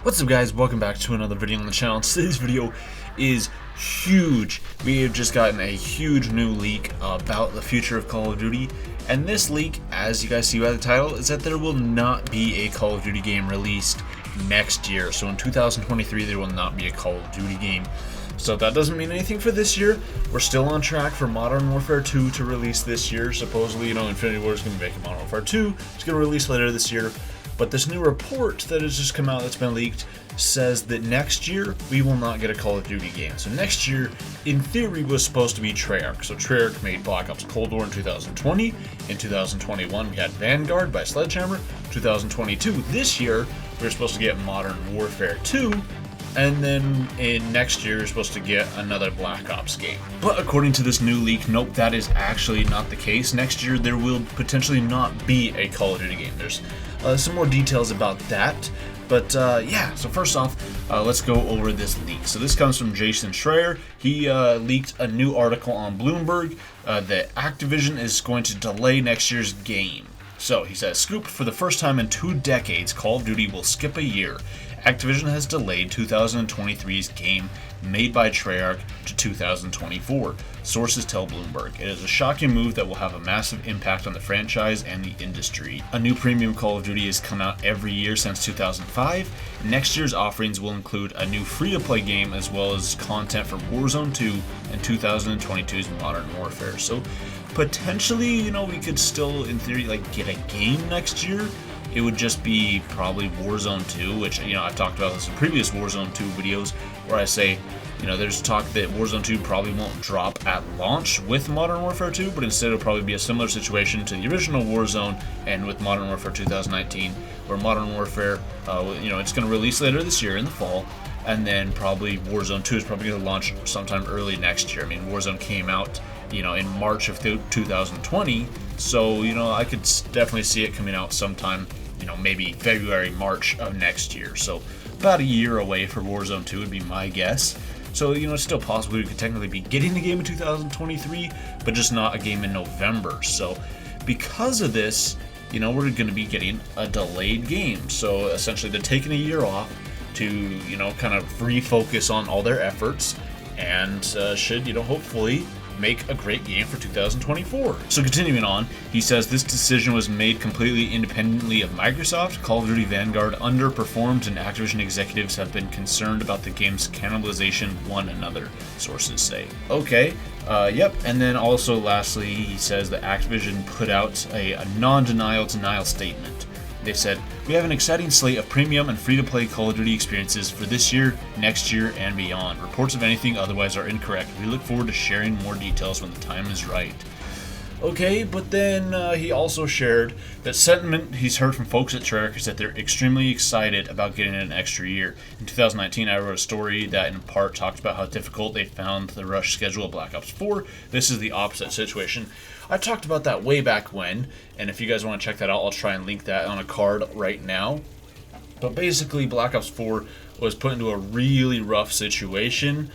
What's up guys, welcome back to another video on the channel. Today's video is huge. We have just gotten a huge new leak about the future of Call of Duty, and this leak, as you guys see by the title, is that there will not be a Call of Duty game released next year. So in 2023 there will not be a Call of Duty game. So that doesn't mean anything for this year. We're still on track for Modern Warfare 2 to release this year. Supposedly, Infinity Ward is going to be making Modern Warfare 2. It's going to release later this year. But this new report that has just come out that's been leaked says that next year we will not get a Call of Duty game. So next year, in theory, was supposed to be Treyarch. So Treyarch made Black Ops Cold War in 2020. In 2021, we had Vanguard by Sledgehammer. 2022, this year, we're supposed to get Modern Warfare 2. And then in next year, you're supposed to get another Black Ops game. But according to this new leak, nope, that is actually not the case. Next year, there will potentially not be a Call of Duty game. There's some more details about that. But yeah, so first off, let's go over this leak. So this comes from Jason Schreier. He leaked a new article on Bloomberg that Activision is going to delay next year's game. So he says, scoop, for the first time in 2 decades, Call of Duty will skip a year. Activision has delayed 2023's game made by Treyarch to 2024, sources tell Bloomberg. It is a shocking move that will have a massive impact on the franchise and the industry. A new premium Call of Duty has come out every year since 2005. Next year's offerings will include a new free-to-play game as well as content for Warzone 2 and 2022's Modern Warfare. So potentially, we could still, in theory, get a game next year. It would just be probably Warzone 2, which, I've talked about this in previous Warzone 2 videos, where I say, there's talk that Warzone 2 probably won't drop at launch with Modern Warfare 2, but instead it'll probably be a similar situation to the original Warzone and with Modern Warfare 2019, where Modern Warfare, it's going to release later this year in the fall, and then probably Warzone 2 is probably going to launch sometime early next year. I mean, Warzone came out, in March of 2020, so, I could definitely see it coming out sometime, maybe February, March of next year. So about a year away for Warzone 2 would be my guess. So, it's still possible we could technically be getting the game in 2023, but just not a game in November. So because of this, we're going to be getting a delayed game. So essentially they're taking a year off to, kind of refocus on all their efforts and should, hopefully make a great game for 2024. So continuing on, he says this decision was made completely independently of Microsoft. Call of Duty Vanguard underperformed and Activision executives have been concerned about the game's cannibalization one another, sources say. Okay, yep. And then also lastly, he says that Activision put out a non-denial denial statement. They said, we have an exciting slate of premium and free-to-play Call of Duty experiences for this year, next year, and beyond. Reports of anything otherwise are incorrect. We look forward to sharing more details when the time is right. Okay, but then he also shared that sentiment he's heard from folks at Treyarch is that they're extremely excited about getting an extra year. In 2019, I wrote a story that in part talked about how difficult they found the rush schedule of Black Ops 4. This is the opposite situation. I talked about that way back when, and if you guys want to check that out, I'll try and link that on a card right now. But basically, Black Ops 4 was put into a really rough situation.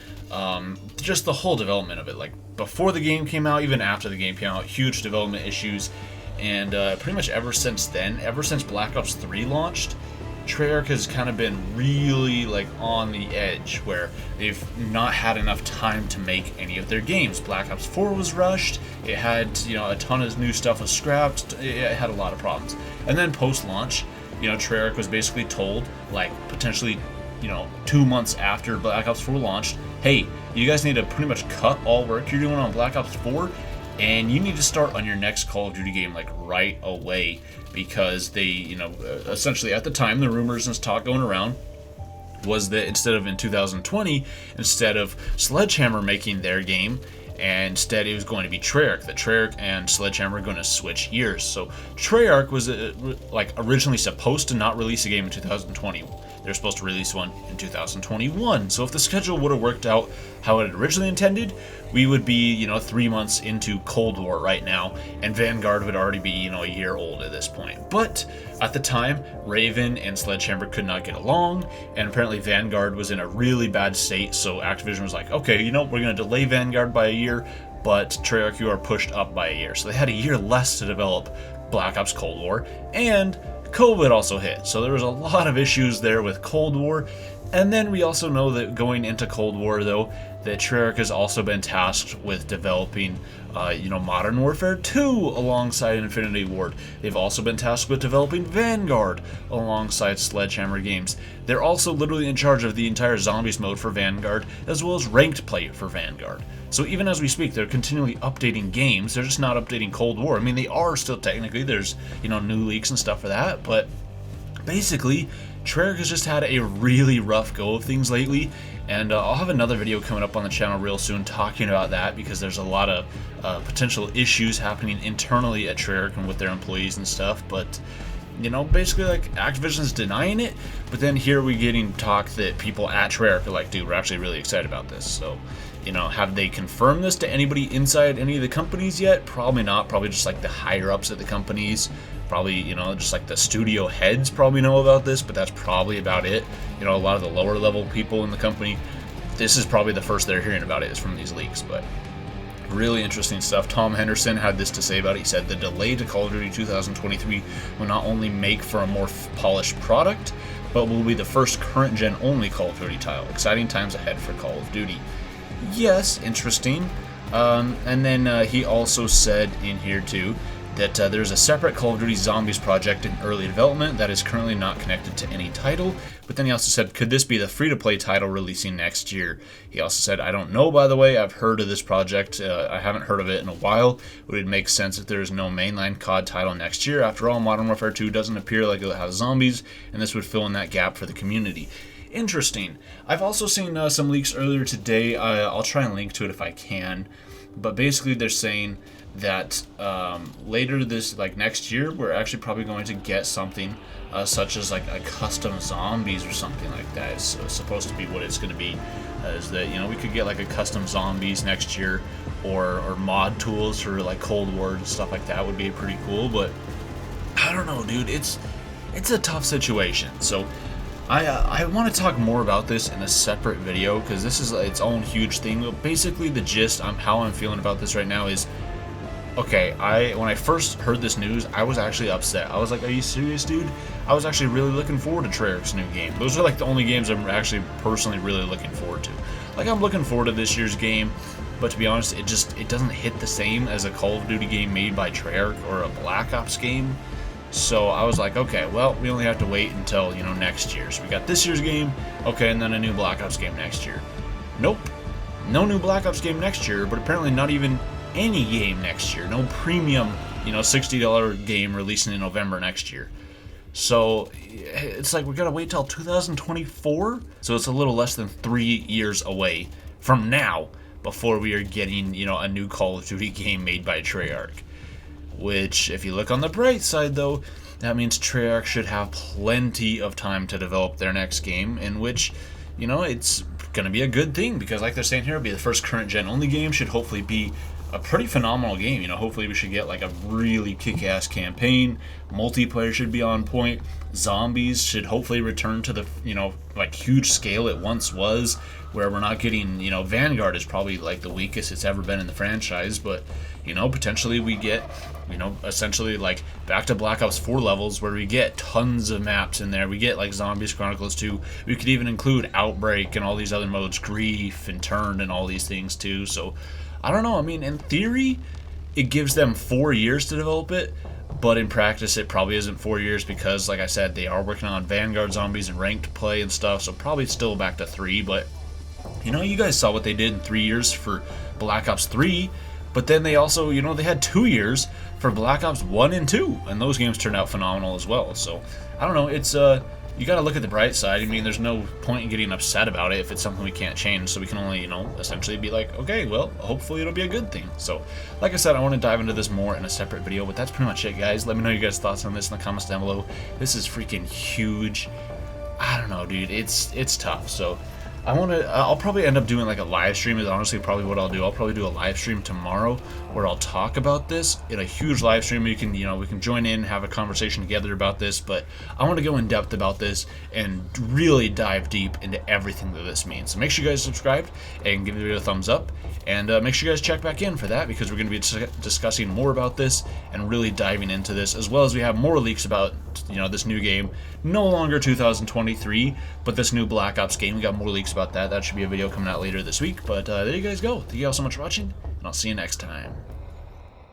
Just the whole development of it, before the game came out, even after the game came out, huge development issues. And pretty much ever since then, ever since Black Ops 3 launched, Treyarch has kind of been really on the edge where they've not had enough time to make any of their games. Black Ops 4 was rushed. It had, a ton of new stuff was scrapped. It had a lot of problems. And then post-launch, Treyarch was basically told, potentially, 2 months after Black Ops 4 launched, hey, you guys need to pretty much cut all work you're doing on Black Ops 4, and you need to start on your next Call of Duty game right away, because they, essentially at the time, the rumors and talk going around was that instead of Sledgehammer making their game, and instead it was going to be Treyarch. That Treyarch and Sledgehammer are going to switch years. So Treyarch was originally supposed to not release a game in 2020. They're supposed to release one in 2021. So if the schedule would have worked out how it originally intended, we would be, 3 months into Cold War right now, and Vanguard would already be, a year old at this point. But at the time, Raven and Sledgehammer could not get along, and apparently Vanguard was in a really bad state, so Activision was like, okay, we're going to delay Vanguard by a year, but Treyarch, you are pushed up by a year. So they had a year less to develop Black Ops Cold War, and COVID also hit, so there was a lot of issues there with Cold War. And then we also know that going into Cold War, though, that Treyarch has also been tasked with developing, Modern Warfare 2 alongside Infinity Ward. They've also been tasked with developing Vanguard alongside Sledgehammer Games. They're also literally in charge of the entire Zombies mode for Vanguard, as well as ranked play for Vanguard. So even as we speak, they're continually updating games. They're just not updating Cold War. I mean, they are still technically. There's, new leaks and stuff for that, but basically, Treyarch has just had a really rough go of things lately, and I'll have another video coming up on the channel real soon talking about that, because there's a lot of potential issues happening internally at Treyarch and with their employees and stuff. But basically, like, Activision's denying it, but then here we're getting talk that people at Treyarch are like, dude, we're actually really excited about this. So, have they confirmed this to anybody inside any of the companies yet? Probably not. Probably just like the higher ups at the companies. Probably, just like the studio heads probably know about this, but that's probably about it. A lot of the lower level people in the company, this is probably the first they're hearing about it is from these leaks. But really interesting stuff. Tom Henderson had this to say about it. He said the delay to Call of Duty 2023 will not only make for a more polished product, but will be the first current gen only Call of Duty title. Exciting times ahead for Call of Duty. Yes, interesting. And then he also said in here too that there's a separate Call of Duty Zombies project in early development that is currently not connected to any title. But then he also said, could this be the free-to-play title releasing next year? He also said, I don't know, by the way. I've heard of this project. I haven't heard of it in a while. It would make sense if there is no mainline COD title next year. After all, Modern Warfare 2 doesn't appear like it'll have zombies, and this would fill in that gap for the community. Interesting. I've also seen some leaks earlier today. I'll try and link to it if I can. But basically, they're saying that later this, like next year, we're actually probably going to get something such as like a custom zombies or something like that. It's supposed to be what it's going to be. Is that we could get like a custom zombies next year, or mod tools for like Cold War and stuff like that would be pretty cool. But I don't know, dude. It's a tough situation. So I want to talk more about this in a separate video, because this is its own huge thing. But basically, the gist on how I'm feeling about this right now is, okay, when I first heard this news, I was actually upset. I was like, are you serious, dude? I was actually really looking forward to Treyarch's new game. Those are like the only games I'm actually personally really looking forward to. Like, I'm looking forward to this year's game, but to be honest, it doesn't hit the same as a Call of Duty game made by Treyarch or a Black Ops game. So I was like, okay, well, we only have to wait until, next year. So we got this year's game, okay, and then a new Black Ops game next year. Nope. No new Black Ops game next year, but apparently not even any game next year. No premium, $60 game releasing in November next year. So it's like we gotta wait till 2024. So it's a little less than 3 years away from now before we are getting, a new Call of Duty game made by Treyarch. Which, if you look on the bright side, though, that means Treyarch should have plenty of time to develop their next game, in which, it's going to be a good thing, because like they're saying here, it'll be the first current gen only game, should hopefully be a pretty phenomenal game. Hopefully we should get like a really kick-ass campaign, multiplayer should be on point, zombies should hopefully return to the, like huge scale it once was, where we're not getting, Vanguard is probably like the weakest it's ever been in the franchise, but, potentially we get, essentially like back to Black Ops 4 levels, where we get tons of maps in there. We get like Zombies Chronicles 2. We could even include Outbreak and all these other modes, Grief and Turn and all these things too. So I don't know. I mean, in theory, it gives them 4 years to develop it, but in practice, it probably isn't 4 years, because, like I said, they are working on Vanguard zombies and ranked play and stuff. So probably still back to 3. But you guys saw what they did in 3 years for Black Ops 3. But then they also, they had 2 years for Black Ops 1 and 2, and those games turned out phenomenal as well. So, I don't know, it's, you gotta look at the bright side. I mean, there's no point in getting upset about it if it's something we can't change, so we can only, essentially be like, okay, well, hopefully it'll be a good thing. So, like I said, I want to dive into this more in a separate video, but that's pretty much it, guys. Let me know your guys' thoughts on this in the comments down below. This is freaking huge. I don't know, dude, it's tough, so I'll probably end up doing like a live stream is honestly probably what I'll do. I'll probably do a live stream tomorrow where I'll talk about this in a huge live stream. We can join in, have a conversation together about this, but I want to go in depth about this and really dive deep into everything that this means. So make sure you guys subscribe and give the video a thumbs up, and make sure you guys check back in for that, because we're going to be discussing more about this and really diving into this, as well as we have more leaks about this new game. No longer 2023, but this new Black Ops game. We got more leaks about that. That should be a video coming out later this week. But there you guys go. Thank you all so much for watching, and I'll see you next time.